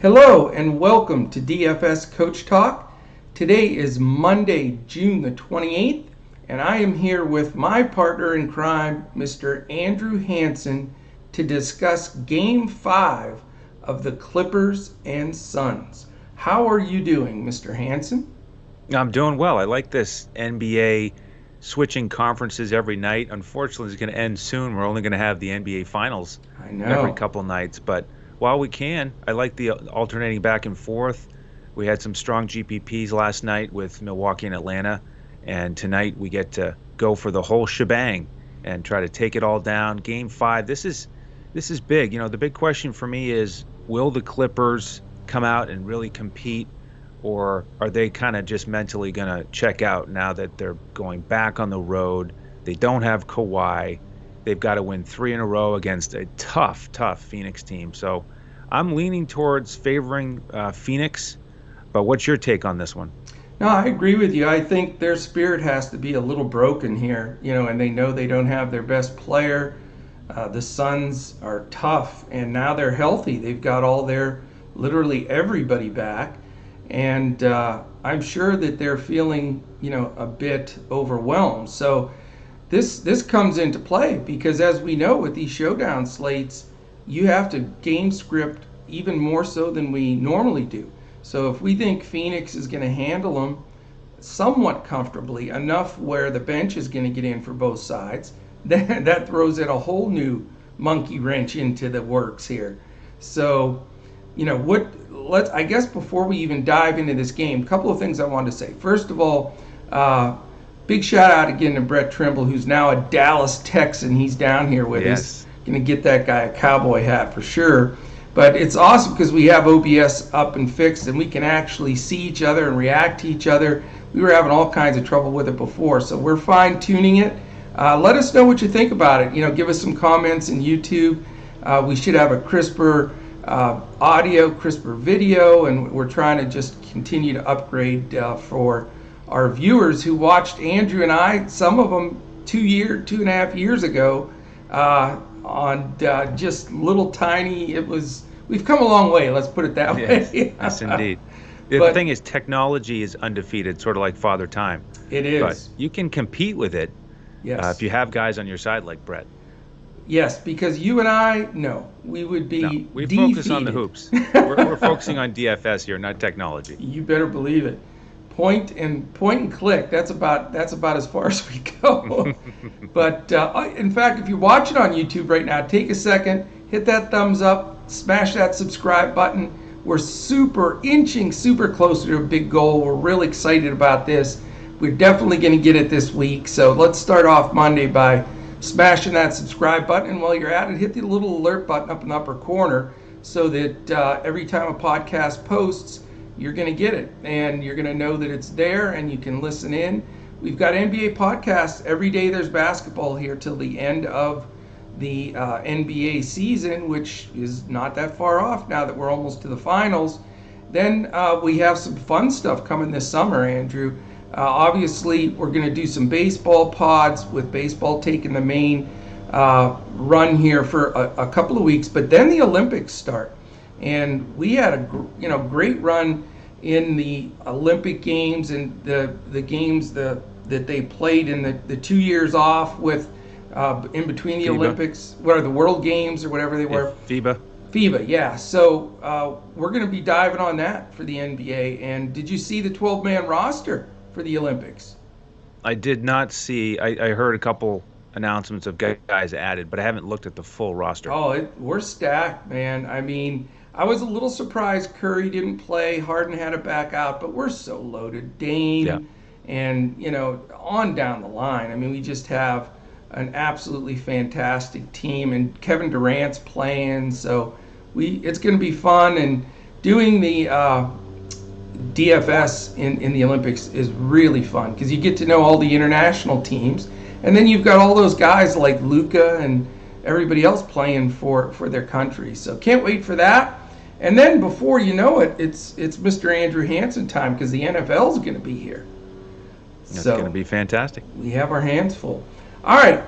Hello and welcome to DFS Coach Talk. Today is Monday, June the 28th, and I am here with my partner in crime, Mr. Andrew Hansen, to discuss Game 5 of the Clippers and Suns. How are you doing, Mr. Hansen? I'm doing well. I like this NBA switching conferences every night. Unfortunately, it's going to end soon. We're only going to have the NBA Finals I every know. couple nights. But while we can, I like the alternating back and forth. We had some strong GPPs last night with Milwaukee and Atlanta. And tonight we get to go for the whole shebang and try to take it all down. Game 5, this is big. The big question for me is, will the Clippers come out and really compete? Or are they kind of just mentally going to check out now that they're going back on the road? They don't have Kawhi. They've got to win 3 in a row against a tough Phoenix team. So I'm leaning towards favoring Phoenix. But what's your take on this one? No, I agree with you. I think their spirit has to be a little broken here, and they know they don't have their best player. The Suns are tough, and now they're healthy. They've got literally everybody back. And I'm sure that they're feeling, a bit overwhelmed. So this comes into play because, as we know, with these showdown slates, you have to game script even more so than we normally do. So if we think Phoenix is going to handle them somewhat comfortably, enough where the bench is going to get in for both sides, then that throws in a whole new monkey wrench into the works here. So, I guess before we even dive into this game, a couple of things I wanted to say. First of all, big shout out again to Brett Trimble, who's now a Dallas Texan. He's down here with us. Going to get that guy a cowboy hat for sure. But it's awesome because we have OBS up and fixed, and we can actually see each other and react to each other. We were having all kinds of trouble with it before, so we're fine tuning it. Let us know what you think about it. Give us some comments in YouTube. We should have a crisper audio, crisper video, and we're trying to just continue to upgrade for our viewers who watched Andrew and I, some of them 2.5 years ago, on just little tiny. We've come a long way. Let's put it that way. Yes, indeed. The thing is, technology is undefeated, sort of like Father Time. It is. But you can compete with it if you have guys on your side like Brett. Yes, because you and I, no, we would be No, we defeated. focus on the hoops. We're focusing on DFS here, not technology. You better believe it. Point and click. That's about as far as we go. But in fact, if you're watching on YouTube right now, take a second, hit that thumbs up, smash that subscribe button. We're inching super closer to a big goal. We're really excited about this. We're definitely going to get it this week. So let's start off Monday by smashing that subscribe button, and while you're at it, hit the little alert button up in the upper corner so that every time a podcast posts, you're going to get it, and you're going to know that it's there, and you can listen in. We've got NBA podcasts every day. There's basketball here till the end of the NBA season, which is not that far off now that we're almost to the finals. Then we have some fun stuff coming this summer, Andrew. Obviously, we're going to do some baseball pods with baseball taking the main run here for a couple of weeks. But then the Olympics start, and we had a great run in the Olympic Games and the games that they played in the 2 years off with in between the FIBA. Olympics. What are the World Games or whatever they were? FIBA, yeah. So we're going to be diving on that for the NBA. And did you see the 12-man roster for the Olympics? I did not see. I heard a couple announcements of guys added, but I haven't looked at the full roster. Oh, we're stacked, man. I mean, I was a little surprised Curry didn't play. Harden had to back out, but we're so loaded. Dame, and on down the line. I mean, we just have an absolutely fantastic team, and Kevin Durant's playing, so it's going to be fun. And doing the DFS in the Olympics is really fun because you get to know all the international teams, and then you've got all those guys like Luka and everybody else playing for their country. So can't wait for that. And then before you know it, it's Mr. Andrew Hansen time because the NFL is going to be here. It's going to be fantastic. We have our hands full. All right,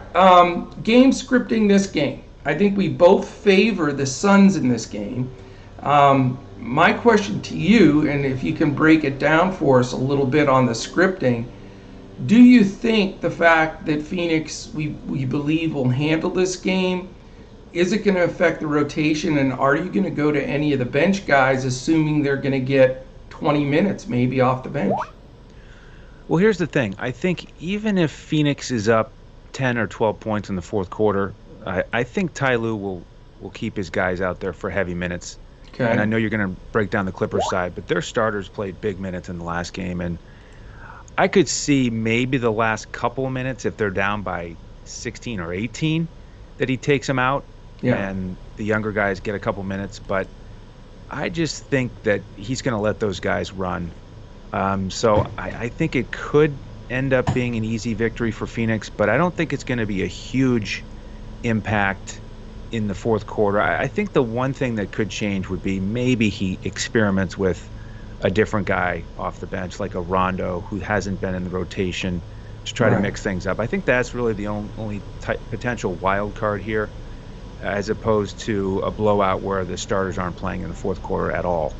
game scripting this game. I think we both favor the Suns in this game. My question to you, and if you can break it down for us a little bit on the scripting, do you think the fact that Phoenix, we believe, will handle this game, is it going to affect the rotation, and are you going to go to any of the bench guys, assuming they're going to get 20 minutes maybe off the bench? Well, here's the thing. I think even if Phoenix is up 10 or 12 points in the fourth quarter, I think Ty Lue will keep his guys out there for heavy minutes. Okay. And I know you're going to break down the Clippers side, but their starters played big minutes in the last game, and I could see maybe the last couple of minutes, if they're down by 16 or 18, that he takes them out, and the younger guys get a couple minutes. But I just think that he's going to let those guys run. So I think it could end up being an easy victory for Phoenix, but I don't think it's going to be a huge impact in the fourth quarter. I think the one thing that could change would be maybe he experiments with a different guy off the bench, like a Rondo who hasn't been in the rotation, to try to mix things up. I think that's really the only potential wild card here, as opposed to a blowout where the starters aren't playing in the fourth quarter at all.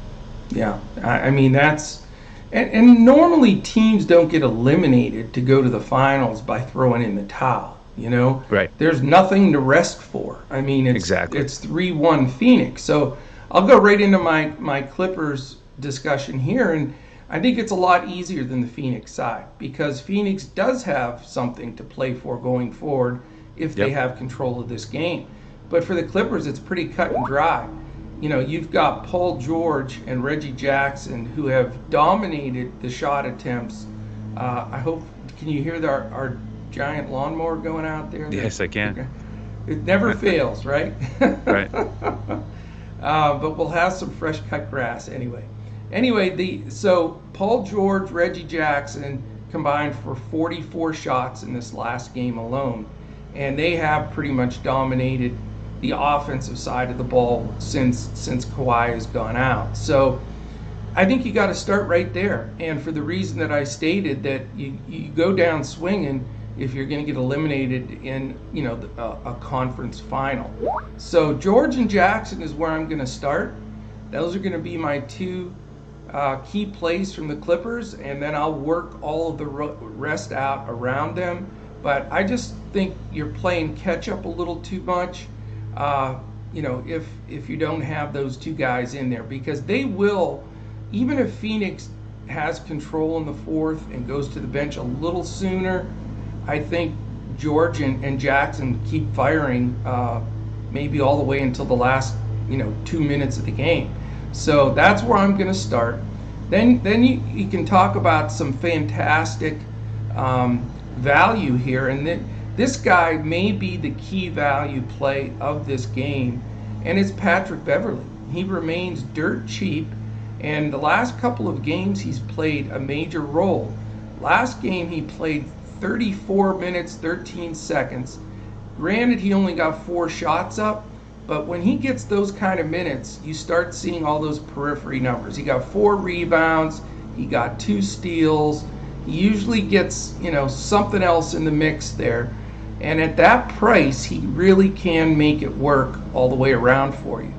Yeah, I mean, that's... And normally teams don't get eliminated to go to the finals by throwing in the towel, you know? Right. There's nothing to rest for. I mean, it's 3-1 Phoenix. So I'll go right into my Clippers discussion here, and I think it's a lot easier than the Phoenix side, because Phoenix does have something to play for going forward if they have control of this game. But for the Clippers, it's pretty cut and dry. You know, you've got Paul George and Reggie Jackson, who have dominated the shot attempts. I hope, can you hear our giant lawnmower going out there? Yes, I can. It never fails, right? Right. But we'll have some fresh cut grass anyway. So Paul George, Reggie Jackson combined for 44 shots in this last game alone, and they have pretty much dominated the offensive side of the ball since Kawhi has gone out. So I think you got to start right there, and for the reason that I stated, that you go down swinging if you're going to get eliminated in a conference final. So George and Jackson is where I'm going to start. Those are going to be my two key plays from the Clippers, and then I'll work all of the rest out around them. But I just think you're playing catch up a little too much, if you don't have those two guys in there, because they will, even if Phoenix has control in the fourth and goes to the bench a little sooner, I think George and Jackson keep firing maybe all the way until the last 2 minutes of the game. So that's where I'm going to start. Then you can talk about some fantastic value here, and this guy may be the key value play of this game, and it's Patrick Beverley. He remains dirt cheap, and the last couple of games he's played a major role. Last game he played 34 minutes, 13 seconds. Granted, he only got 4 shots up, but when he gets those kind of minutes, you start seeing all those periphery numbers. He got 4 rebounds, he got 2 steals. He usually gets, something else in the mix there. And at that price, he really can make it work all the way around for you.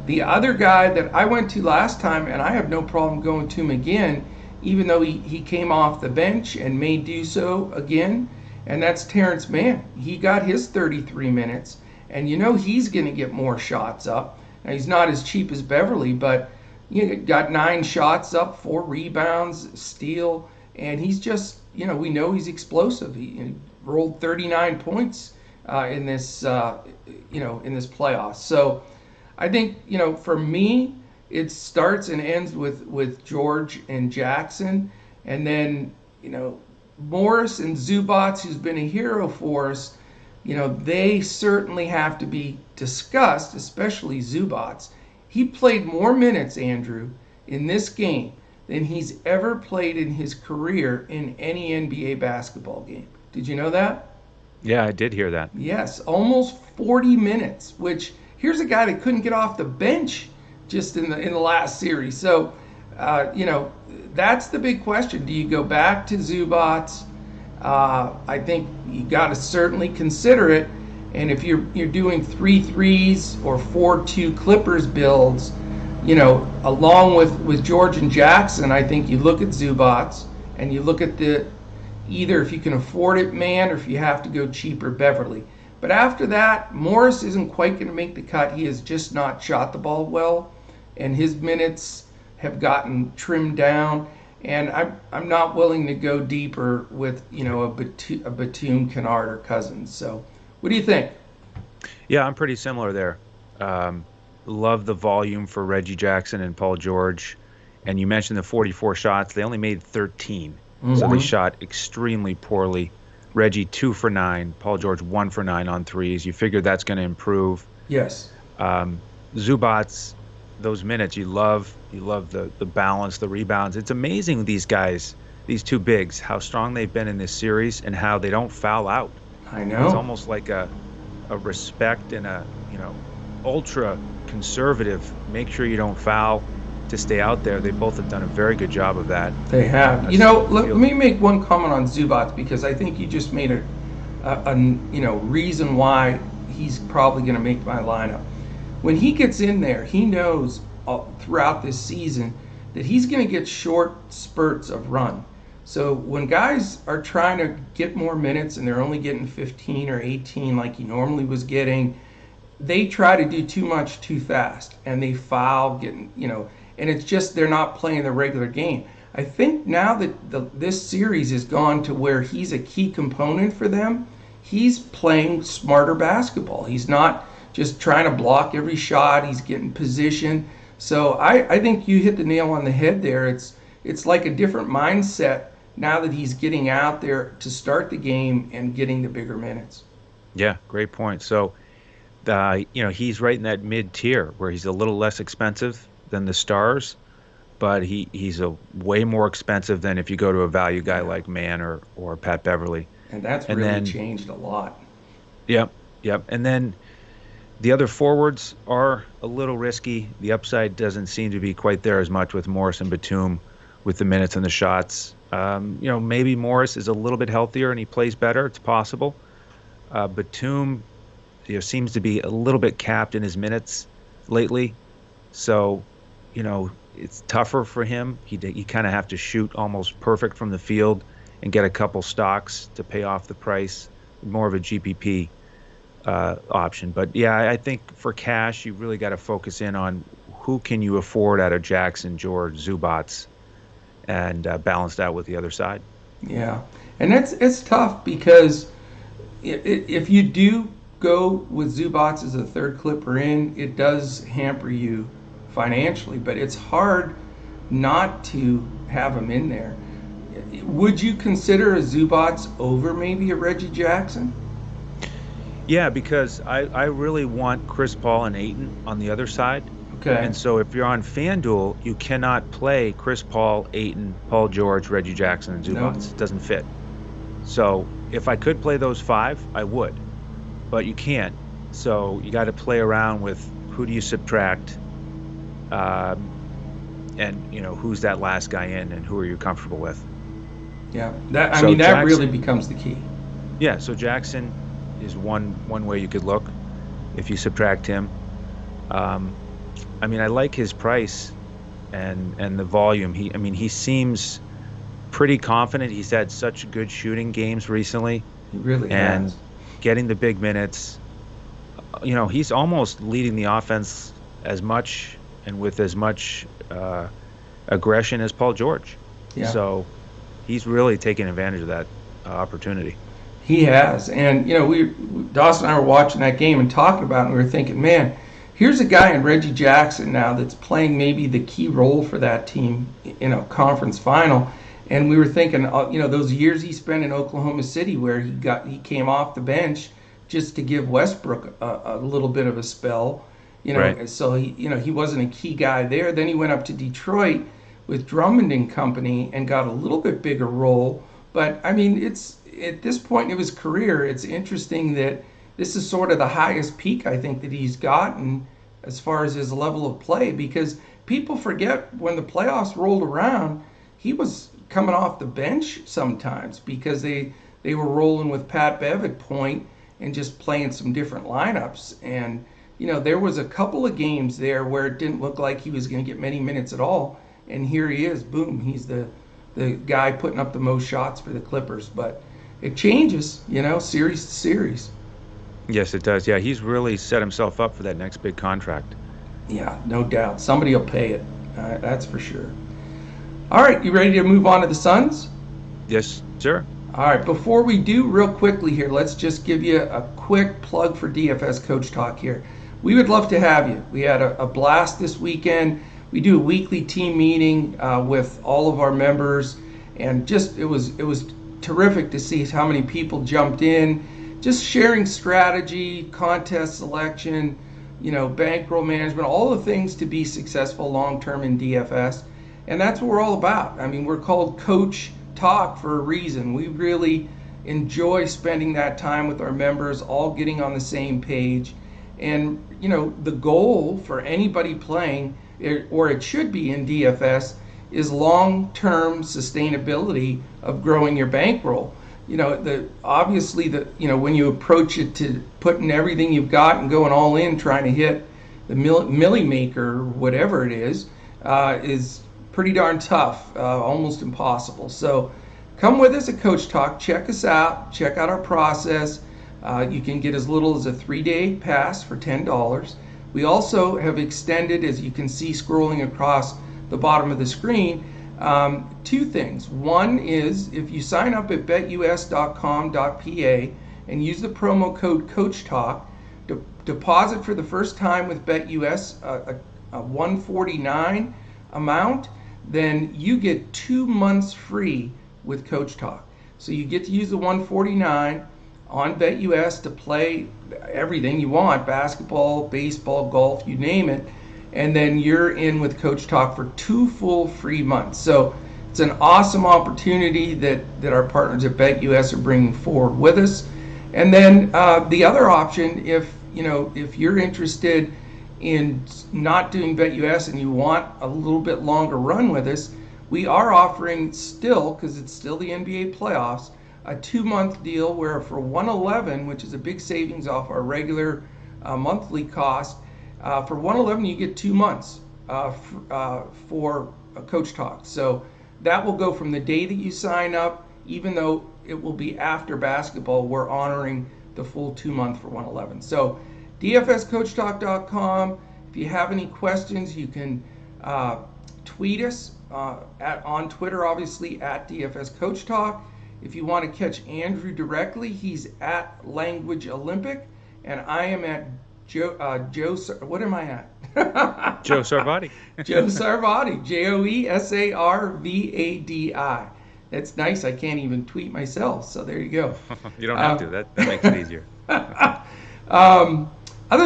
The other guy that I went to last time, and I have no problem going to him again, even though he came off the bench and may do so again, and that's Terrence Mann. He got his 33 minutes, and he's going to get more shots up. Now, he's not as cheap as Beverly, but got 9 shots up, 4 rebounds, steal, and he's just, we know he's explosive. He rolled 39 points in this playoffs. So I think, for me, it starts and ends with George and Jackson, and then Morris and Zubats, who's been a hero for us. They certainly have to be discussed, especially Zubats. He played more minutes, Andrew, in this game than he's ever played in his career in any NBA basketball game. Did you know that? Yeah, I did hear that. Yes, almost 40 minutes, which here's a guy that couldn't get off the bench just in the last series. So, that's the big question. Do you go back to Zubats? I think you got to certainly consider it. And if you're doing 3 threes or 4-2 Clippers builds, along with George and Jackson, I think you look at Zubats and you look at the either if you can afford it, man, or if you have to go cheaper, Beverly. But after that, Morris isn't quite going to make the cut. He has just not shot the ball well, and his minutes have gotten trimmed down. And I'm not willing to go deeper with a Batum, Kennard, or Cousins. So, what do you think? Yeah, I'm pretty similar there. Love the volume for Reggie Jackson and Paul George. And you mentioned the 44 shots. They only made 13. Mm-hmm. So they shot extremely poorly. Reggie 2 for 9. Paul George 1 for 9 on threes. You figure that's going to improve. Yes. Zubats, those minutes, you love the balance, the rebounds. It's amazing these guys, these two bigs, how strong they've been in this series and how they don't foul out. I know. It's almost like a respect and a ultra conservative, make sure you don't foul to stay out there. They both have done a very good job of that. They have. Let me make one comment on Zubats, because I think you just made a reason why he's probably going to make my lineup. When he gets in there, he knows throughout this season that he's going to get short spurts of run. So when guys are trying to get more minutes and they're only getting 15 or 18 like he normally was getting, they try to do too much too fast, and they foul, and it's just they're not playing the regular game. I think now that this series has gone to where he's a key component for them, he's playing smarter basketball. He's not just trying to block every shot. He's getting position. So I think you hit the nail on the head there. It's like a different mindset now that he's getting out there to start the game and getting the bigger minutes. Yeah, great point. So, he's right in that mid-tier where he's a little less expensive than the stars, but he's a way more expensive than if you go to a value guy like Mann or Pat Beverly. And that's really changed a lot. Yep. And then the other forwards are a little risky. The upside doesn't seem to be quite there as much with Morris and Batum with the minutes and the shots. Maybe Morris is a little bit healthier and he plays better. It's possible. Batum seems to be a little bit capped in his minutes lately. So, it's tougher for him. He kind of have to shoot almost perfect from the field and get a couple stocks to pay off the price. More of a GPP option. But, yeah, I think for cash, you really got to focus in on who can you afford out of Jackson, George, Zubats, and balance that with the other side. Yeah, and it's tough because if you do go with Zubats as a third clipper in, it does hamper you financially, but it's hard not to have him in there. Would you consider a Zubats over maybe a Reggie Jackson? Yeah, because I really want Chris Paul and Ayton on the other side. Okay. And so if you're on FanDuel, you cannot play Chris Paul, Ayton, Paul George, Reggie Jackson, and Zubats. Nope. It doesn't fit. So if I could play those five, I would. But you can't. So you got to play around with who do you subtract, and who's that last guy in, and who are you comfortable with. Yeah, that Jackson, really becomes the key. Yeah, so Jackson is one way you could look if you subtract him. I like his price and the volume. He seems pretty confident. He's had such good shooting games recently. He really and has. Getting the big minutes. He's almost leading the offense as much and with as much aggression as Paul George. Yeah. So he's really taking advantage of that opportunity. He has. And, Dawson and I were watching that game and talking about it, and we were thinking, man, here's a guy in Reggie Jackson now that's playing maybe the key role for that team in a conference final. And we were thinking, those years he spent in Oklahoma City where he came off the bench just to give Westbrook a little bit of a spell, Right. So he wasn't a key guy there. Then he went up to Detroit with Drummond and company and got a little bit bigger role. But it's at this point in his career, it's interesting that this is sort of the highest peak I think that he's gotten as far as his level of play, because people forget when the playoffs rolled around, he was coming off the bench sometimes because they were rolling with Pat Bev at point and just playing some different lineups. And there was a couple of games there where it didn't look like he was going to get many minutes at all, and here he is. Boom, he's the guy putting up the most shots for the Clippers. But it changes, series to series. Yes, it does. Yeah, he's really set himself up for that next big contract. Yeah, no doubt. Somebody will pay it. That's for sure. All right, you ready to move on to the Suns? Yes, sir. All right, before we do, real quickly here, let's just give you a quick plug for DFS Coach Talk here. We would love to have you. We had a blast this weekend. We do a weekly team meeting with all of our members, and just it was terrific to see how many people jumped in, just sharing strategy, contest selection, bankroll management, all the things to be successful long-term in DFS. And that's what we're all about. I mean, we're called Coach Talk for a reason. We really enjoy spending that time with our members, all getting on the same page. And, the goal for anybody playing, or it should be in DFS, is long-term sustainability of growing your bankroll. Obviously when you approach it to putting everything you've got and going all in, trying to hit the milli maker or whatever it is pretty darn tough, almost impossible. So come with us at Coach Talk. Check us out. Check out our process. You can get as little as a 3-day pass for $10. We also have extended, as you can see scrolling across the bottom of the screen, 2 things. One is if you sign up at betus.com.pa and use the promo code CoachTalk, deposit for the first time with BetUS a $149 amount, then you get 2 months free with Coach Talk. So you get to use the $149 on BetUS to play everything you want, basketball, baseball, golf, you name it. And then you're in with Coach Talk for 2 full free months. So it's an awesome opportunity that our partners at BetUS are bringing forward with us. And then the other option, if you're interested in not doing BetUS and you want a little bit longer run with us, we are offering still, because it's still the NBA playoffs, a 2-month deal where for $111, which is a big savings off our regular monthly cost, for $111 you get 2 months for Coach Talk. So that will go from the day that you sign up, even though it will be after basketball, we're honoring the full 2 month for $111. So dfscoachtalk.com. If you have any questions, you can tweet us on Twitter, obviously, at DFS Coach Talk. If you want to catch Andrew directly, he's at Language Olympic, and I am at Joe. What am I at? Joe Sarvadi. Joe Sarvadi. JoeSarvadi. That's nice. I can't even tweet myself, so there you go. You don't have to. That makes it easier. Other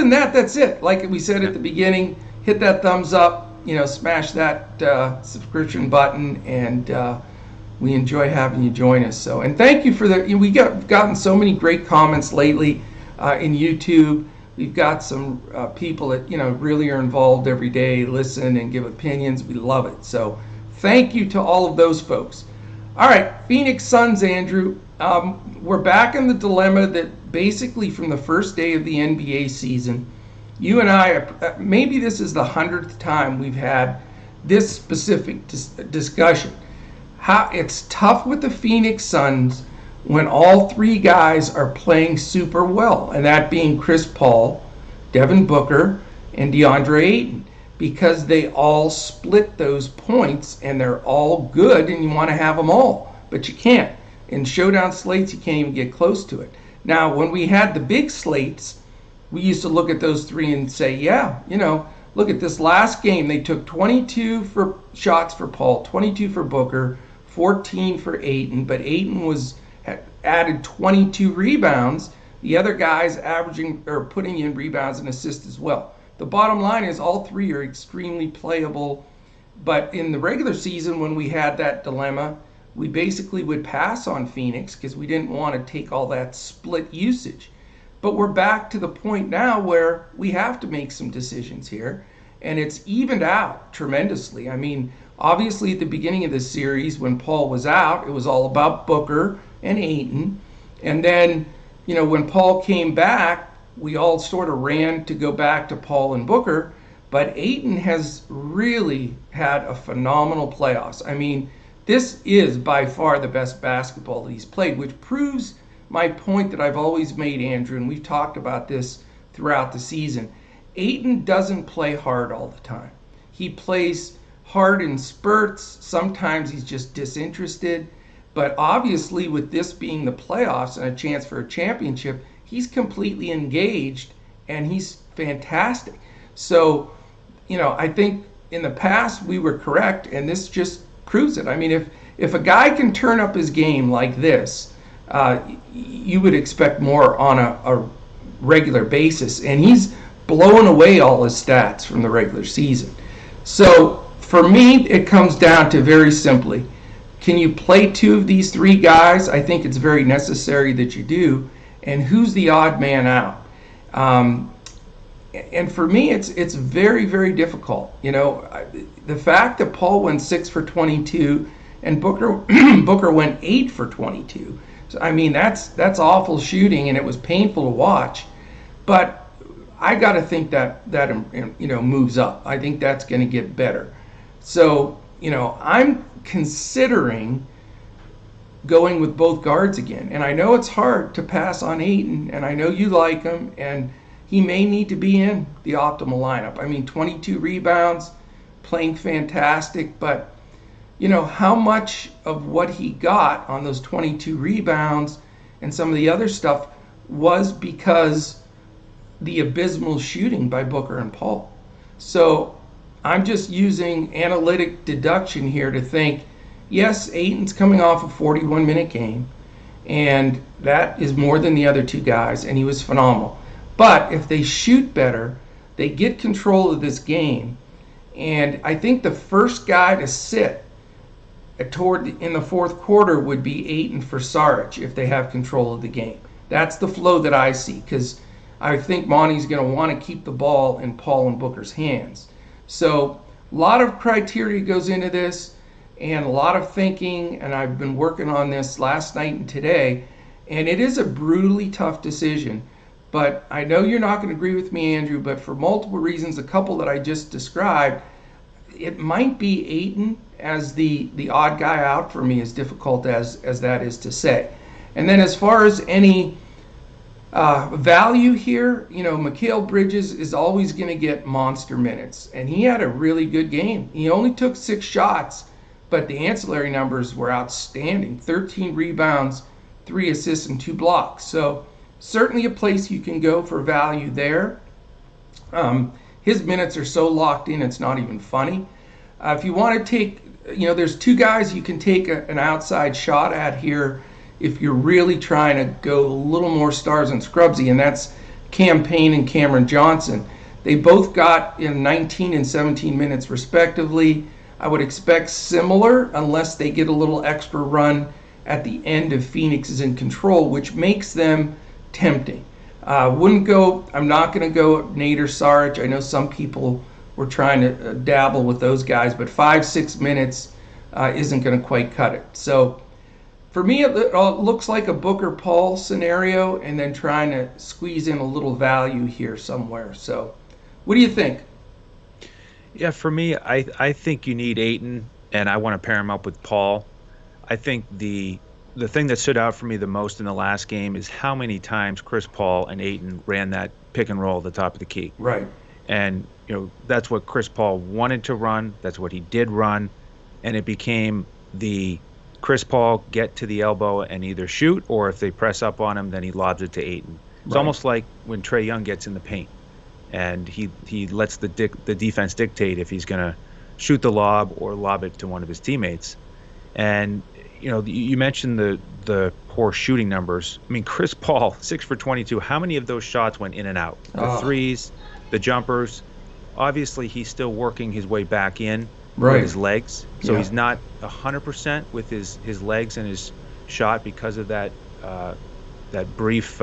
than that, that's it. Like we said at the beginning, hit that thumbs up, smash that subscription button, and we enjoy having you join us. So, and thank you for we gotten so many great comments lately in YouTube. We've got some people that really are involved every day, listen and give opinions. We love it. So, thank you to all of those folks. All right, Phoenix Suns, Andrew. We're back in the dilemma that basically from the first day of the NBA season, you and I, maybe this is the 100th time we've had this specific discussion. How it's tough with the Phoenix Suns when all 3 guys are playing super well, and that being Chris Paul, Devin Booker, and DeAndre Ayton, because they all split those points and they're all good and you want to have them all, but you can't. In showdown slates, you can't even get close to it. Now, when we had the big slates, we used to look at those 3 and say, yeah, look at this last game. They took 22 shots for Paul, 22 for Booker, 14 for Ayton, but Ayton had added 22 rebounds. The other guys averaging or putting in rebounds and assists as well. The bottom line is all 3 are extremely playable, but in the regular season when we had that dilemma, we basically would pass on Phoenix because we didn't want to take all that split usage. But we're back to the point now where we have to make some decisions here, and it's evened out tremendously. I mean, obviously at the beginning of the series when Paul was out, it was all about Booker and Ayton. And then, when Paul came back, we all sort of ran to go back to Paul and Booker, but Ayton has really had a phenomenal playoffs. I mean, this is by far the best basketball that he's played, which proves my point that I've always made, Andrew, and we've talked about this throughout the season. Ayton doesn't play hard all the time. He plays hard in spurts. Sometimes he's just disinterested. But obviously, with this being the playoffs and a chance for a championship, he's completely engaged and he's fantastic. So, I think in the past we were correct, and this just proves it. I mean, if a guy can turn up his game like this, you would expect more on a regular basis. And he's blowing away all his stats from the regular season. So for me, it comes down to very simply, can you play two of these three guys? I think it's very necessary that you do. And who's the odd man out? And for me, it's very, very difficult. The fact that Paul went 6 for 22 and Booker went 8 for 22. So, I mean, that's awful shooting, and it was painful to watch. But I got to think that moves up. I think that's going to get better. So, I'm considering going with both guards again. And I know it's hard to pass on Ayton, and I know you like him, and he may need to be in the optimal lineup. I mean, 22 rebounds, playing fantastic, but how much of what he got on those 22 rebounds and some of the other stuff was because the abysmal shooting by Booker and Paul. So I'm just using analytic deduction here to think, yes, Ayton's coming off a 41-minute game, and that is more than the other two guys, and he was phenomenal. But if they shoot better, they get control of this game, and I think the first guy to sit in the fourth quarter would be Ayton for Saric if they have control of the game. That's the flow that I see, because I think Monty's going to want to keep the ball in Paul and Booker's hands. So a lot of criteria goes into this and a lot of thinking, and I've been working on this last night and today, and it is a brutally tough decision. But I know you're not going to agree with me, Andrew, but for multiple reasons, a couple that I just described, it might be Ayton as the odd guy out for me, as difficult as that is to say. And then as far as any value here, Mikal Bridges is always going to get monster minutes, and he had a really good game. He only took 6 shots, but the ancillary numbers were outstanding. 13 rebounds, 3 assists, and 2 blocks. So certainly a place you can go for value there. His minutes are so locked in, it's not even funny. If you want to take, there's 2 guys you can take an outside shot at here if you're really trying to go a little more stars and scrubsy, and that's Cam Payne and Cameron Johnson. They both got in 19 and 17 minutes respectively. I would expect similar unless they get a little extra run at the end if Phoenix is in control, which makes them tempting. I'm not going to go Nate or Saric. I know some people were trying to dabble with those guys, but 5-6 minutes isn't going to quite cut it. So for me, it looks like a Booker Paul scenario, and then trying to squeeze in a little value here somewhere. So what do you think? Yeah, for me, I think you need Ayton, and I want to pair him up with Paul. I think the thing that stood out for me the most in the last game is how many times Chris Paul and Ayton ran that pick and roll at the top of the key. Right. And that's what Chris Paul wanted to run. That's what he did run, and it became the Chris Paul get to the elbow and either shoot, or if they press up on him, then he lobs it to Ayton. It's almost like when Trae Young gets in the paint, and he lets the defense dictate if he's going to shoot the lob or lob it to one of his teammates. And you mentioned the poor shooting numbers. I mean, Chris Paul, 6 for 22. How many of those shots went in and out? The threes, the jumpers. Obviously, he's still working his way back in with his legs. So he's not 100% with his legs and his shot because of that brief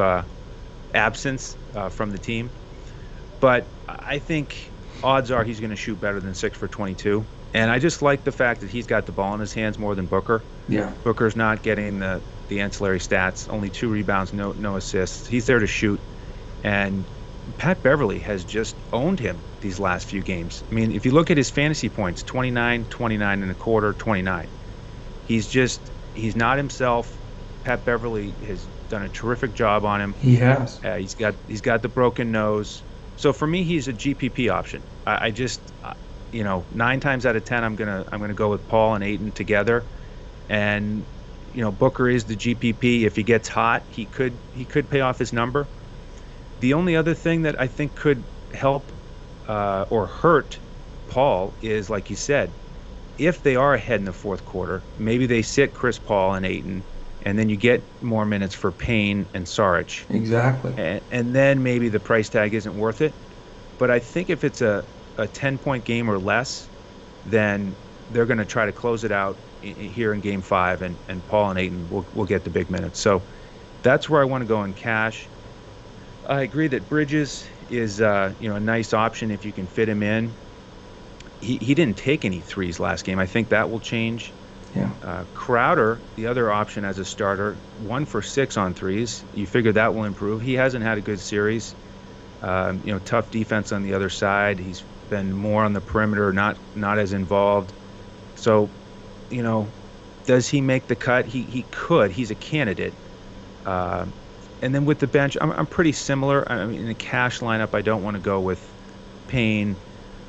absence from the team. But I think odds are he's going to shoot better than 6 for 22. And I just like the fact that he's got the ball in his hands more than Booker. Yeah. Booker's not getting the ancillary stats, only 2 rebounds, no assists. He's there to shoot. And Pat Beverly has just owned him these last few games. I mean, if you look at his fantasy points, 29, 29 and a quarter, 29. He's not himself. Pat Beverly has done a terrific job on him. He has. He's got the broken nose. So for me, he's a GPP option. I just, 9 times out of 10, I'm gonna go with Paul and Ayton together, and Booker is the GPP. If he gets hot, he could pay off his number. The only other thing that I think could help or hurt Paul is, like you said, if they are ahead in the fourth quarter, maybe they sit Chris Paul and Ayton, and then you get more minutes for Payne and Saric. Exactly. And then maybe the price tag isn't worth it. But I think if it's a 10-point game or less, then they're going to try to close it out here in Game 5, and Paul and Ayton will get the big minutes. So that's where I want to go in cash. I agree that Bridges is a nice option if you can fit him in. He didn't take any threes last game. I think that will change. Yeah. Crowder, the other option as a starter, 1 for 6 on threes. You figure that will improve. He hasn't had a good series. Tough defense on the other side. He's been more on the perimeter, not as involved. So, does he make the cut? He could. He's a candidate. And then with the bench, I'm pretty similar. I mean, in the cash lineup, I don't want to go with Payne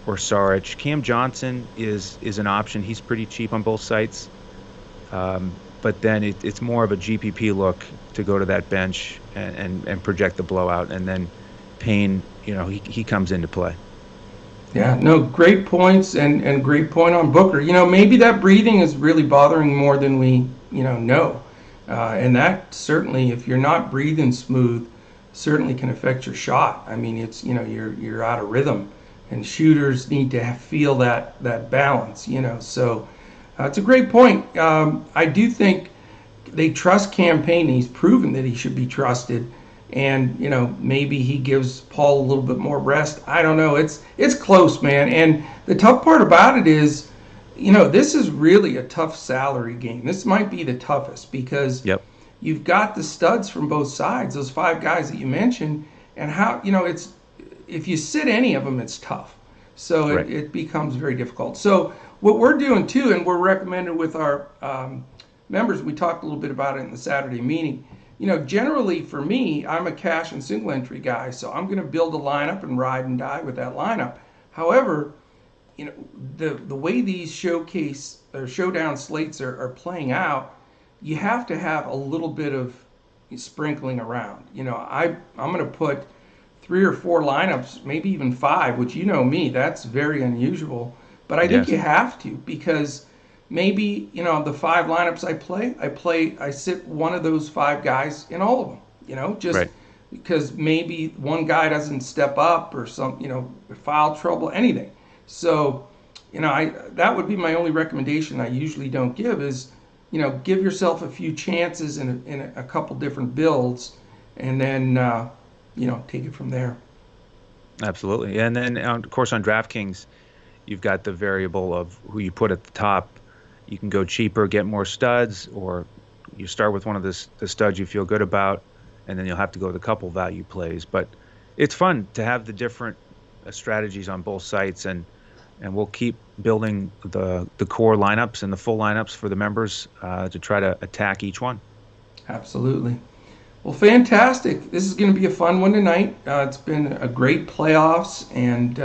or Saric. Cam Johnson is an option. He's pretty cheap on both sites. But then it's more of a GPP look to go to that bench and project the blowout. And then Payne, he comes into play. Yeah, no, great points and great point on Booker. Maybe that breathing is really bothering more than we, know. And that certainly, if you're not breathing smooth, certainly can affect your shot. I mean, it's, you're out of rhythm, and shooters need to feel that balance, So it's a great point. I do think they trust Cam Payne. He's proven that he should be trusted. And, maybe he gives Paul a little bit more rest. I don't know. It's close, man. And the tough part about it is, this is really a tough salary game. This might be the toughest because you've got the studs from both sides, those 5 guys that you mentioned, and how, it's, if you sit any of them, it's tough. So right. it becomes very difficult. So what we're doing too, and we're recommended with our members, we talked a little bit about it in the Saturday meeting. Generally for me, I'm a cash and single entry guy, so I'm going to build a lineup and ride and die with that lineup. However, the way these showcase or showdown slates are playing out, you have to have a little bit of sprinkling around. I'm going to put 3 or 4 lineups, maybe even 5, which me, that's very unusual. But I think you have to, because maybe, the 5 lineups I sit one of those 5 guys in all of them, just right. Because maybe one guy doesn't step up or some, foul trouble, anything. So, that would be my only recommendation. I usually don't give is, give yourself a few chances in a couple different builds, and then, take it from there. Absolutely. And then, of course, on DraftKings, you've got the variable of who you put at the top. You can go cheaper, get more studs, or you start with one of the studs you feel good about, and then you'll have to go with a couple value plays. But it's fun to have the different strategies on both sites, and we'll keep building the core lineups and the full lineups for the members to try to attack each one. Absolutely. Well, fantastic. This is going to be a fun one tonight. It's been a great playoffs, and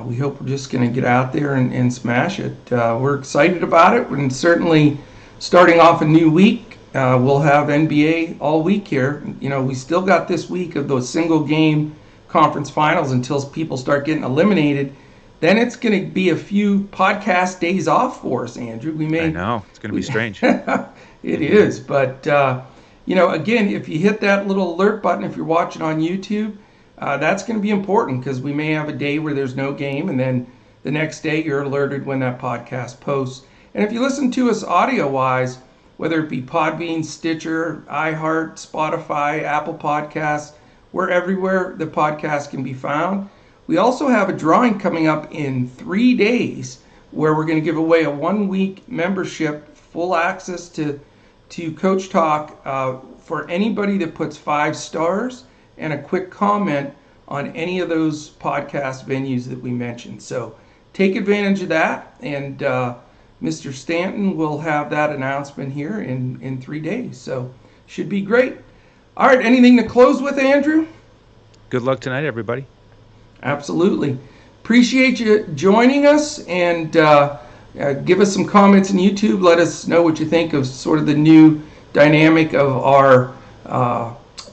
we hope we're just going to get out there and smash it. We're excited about it, and certainly starting off a new week. We'll have NBA all week here. We still got this week of those single game conference finals until people start getting eliminated. Then it's going to be a few podcast days off for us, Andrew. I know. It's going to be strange. It is. But, again, if you hit that little alert button, if you're watching on YouTube, that's going to be important, because we may have a day where there's no game, and then the next day you're alerted when that podcast posts. And if you listen to us audio-wise, whether it be Podbean, Stitcher, iHeart, Spotify, Apple Podcasts, we're everywhere the podcast can be found. We also have a drawing coming up in 3 days where we're going to give away a 1-week membership, full access to Coach Talk for anybody that puts 5 stars and a quick comment on any of those podcast venues that we mentioned. So take advantage of that, and Mr. Stanton will have that announcement here in 3 days. So should be great. All right, anything to close with, Andrew? Good luck tonight, everybody. Absolutely. Appreciate you joining us, and give us some comments on YouTube. Let us know what you think of sort of the new dynamic of our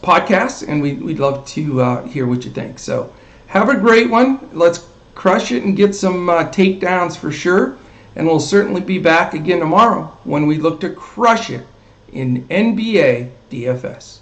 podcast, and we'd love to hear what you think. So have a great one. Let's crush it and get some takedowns for sure. And we'll certainly be back again tomorrow when we look to crush it in NBA DFS.